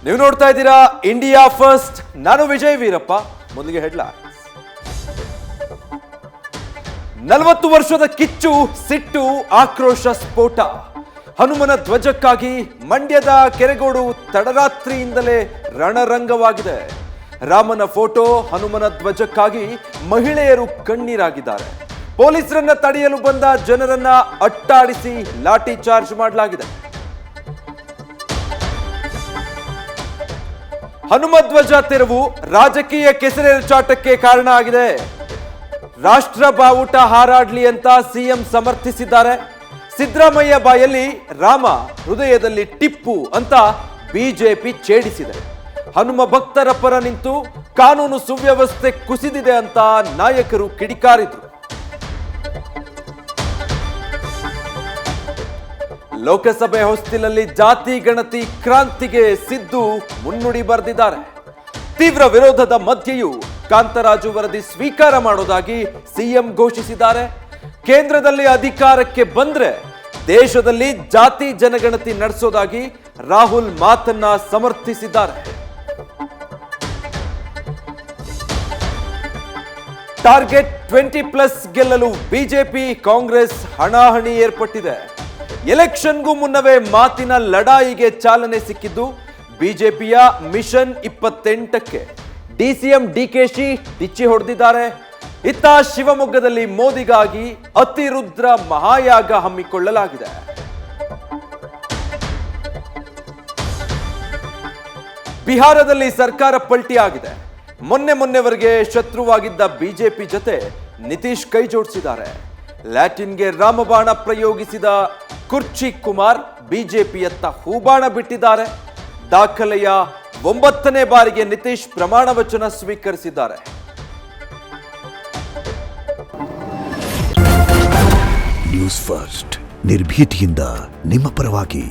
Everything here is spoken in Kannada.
ನೀವು ನೋಡ್ತಾ ಇದ್ದೀರಾ ಇಂಡಿಯಾ ಫಸ್ಟ್. ನಾನು ವಿಜಯ್ ವೀರಪ್ಪ. ಮೊದಲಿಗೆ ಹೆಡ್ಲೈನ್ಸ್. 40 ವರ್ಷದ ಕಿಚ್ಚು, ಸಿಟ್ಟು, ಆಕ್ರೋಶ ಸ್ಫೋಟ. ಹನುಮನ ಧ್ವಜಕ್ಕಾಗಿ ಮಂಡ್ಯದ ಕೆರೆಗೋಡು ತಡರಾತ್ರಿಯಿಂದಲೇ ರಣರಂಗವಾಗಿದೆ. ರಾಮನ ಫೋಟೋ, ಹನುಮನ ಧ್ವಜಕ್ಕಾಗಿ ಮಹಿಳೆಯರು ಕಣ್ಣೀರಾಗಿದ್ದಾರೆ. ಪೊಲೀಸರನ್ನ ತಡೆಯಲು ಬಂದ ಜನರನ್ನ ಅಟ್ಟಾಡಿಸಿ ಲಾಠಿ ಚಾರ್ಜ್ ಮಾಡಲಾಗಿದೆ. ಹನುಮ ಧ್ವಜ ತೆರವು ರಾಜಕೀಯ ಕೆಸರೆರಚಾಟಕ್ಕೆ ಕಾರಣ ಆಗಿದೆ. ರಾಷ್ಟ್ರ ಬಾವುಟ ಹಾರಾಡ್ಲಿ ಅಂತ ಸಿಎಂ ಸಮರ್ಥಿಸಿದ್ದಾರೆ. ಸಿದ್ದರಾಮಯ್ಯ ಬಾಯಲ್ಲಿ ರಾಮ, ಹೃದಯದಲ್ಲಿ ಟಿಪ್ಪು ಅಂತ ಬಿಜೆಪಿ ಛೇಡಿಸಿದೆ. ಹನುಮ ಭಕ್ತರ ಪರ ನಿಂತು ಕಾನೂನು ಸುವ್ಯವಸ್ಥೆ ಕುಸಿದಿದೆ ಅಂತ ನಾಯಕರು ಕಿಡಿಕಾರಿದ್ರು. ಲೋಕಸಭೆ ಹೊಸ್ತಿಲಲ್ಲಿ ಜಾತಿ ಗಣತಿ ಕ್ರಾಂತಿಗೆ ಸಿದ್ದು ಮುನ್ನುಡಿ ಬರೆದಿದ್ದಾರೆ. ತೀವ್ರ ವಿರೋಧದ ಮಧ್ಯೆಯೂ ಕಾಂತರಾಜು ವರದಿ ಸ್ವೀಕಾರ ಮಾಡೋದಾಗಿ ಸಿಎಂ ಘೋಷಿಸಿದ್ದಾರೆ. ಕೇಂದ್ರದಲ್ಲಿ ಅಧಿಕಾರಕ್ಕೆ ಬಂದ್ರೆ ದೇಶದಲ್ಲಿ ಜಾತಿ ಜನಗಣತಿ ನಡೆಸೋದಾಗಿ ರಾಹುಲ್ ಮಾತನ್ನ ಸಮರ್ಥಿಸಿದ್ದಾರೆ. ಟಾರ್ಗೆಟ್ 20+ ಗೆಲ್ಲಲು ಬಿಜೆಪಿ ಕಾಂಗ್ರೆಸ್ ಹಣಾಹಣಿ ಏರ್ಪಟ್ಟಿದೆ. ಎಲೆಕ್ಷನ್ಗೂ ಮುನ್ನವೇ ಮಾತಿನ ಲಡಾಯಿಗೆ ಚಾಲನೆ ಸಿಕ್ಕಿದ್ದು ಬಿಜೆಪಿಯ ಮಿಷನ್ 28ಕ್ಕೆ ಡಿಸಿಎಂ ಡಿಕೆಶಿ ಡಿಚ್ಚಿ ಹೊಡೆದಿದ್ದಾರೆ. ಇತ್ತ ಶಿವಮೊಗ್ಗದಲ್ಲಿ ಮೋದಿಗಾಗಿ ಅತಿರುದ್ರ ಮಹಾಯಾಗ ಹಮ್ಮಿಕೊಳ್ಳಲಾಗಿದೆ. ಬಿಹಾರದಲ್ಲಿ ಸರ್ಕಾರ ಪಲ್ಟಿಯಾಗಿದೆ. ಮೊನ್ನೆವರೆಗೆ ಶತ್ರುವಾಗಿದ್ದ ಬಿಜೆಪಿ ಜೊತೆ ನಿತೀಶ್ ಕೈ ಜೋಡಿಸಿದ್ದಾರೆ. ಲ್ಯಾಟಿನ್ಗೆ ರಾಮಬಾಣ ಪ್ರಯೋಗಿಸಿದ ಕುರ್ಚಿ ಕುಮಾರ್ ಬಿಜೆಪಿಯತ್ತ ಹೂಬಾಣ ಬಿಟ್ಟಿದ್ದಾರೆ. ದಾಖಲೆಯ 9ನೇ ಬಾರಿಗೆ ನಿತೀಶ್ ಪ್ರಮಾಣ ವಚನ ಸ್ವೀಕರಿಸಿದ್ದಾರೆ. ನ್ಯೂಸ್ ಫಸ್ಟ್, ನಿರ್ಭೀತಿಯಿಂದ ನಿಮ್ಮ ಪರವಾಗಿ.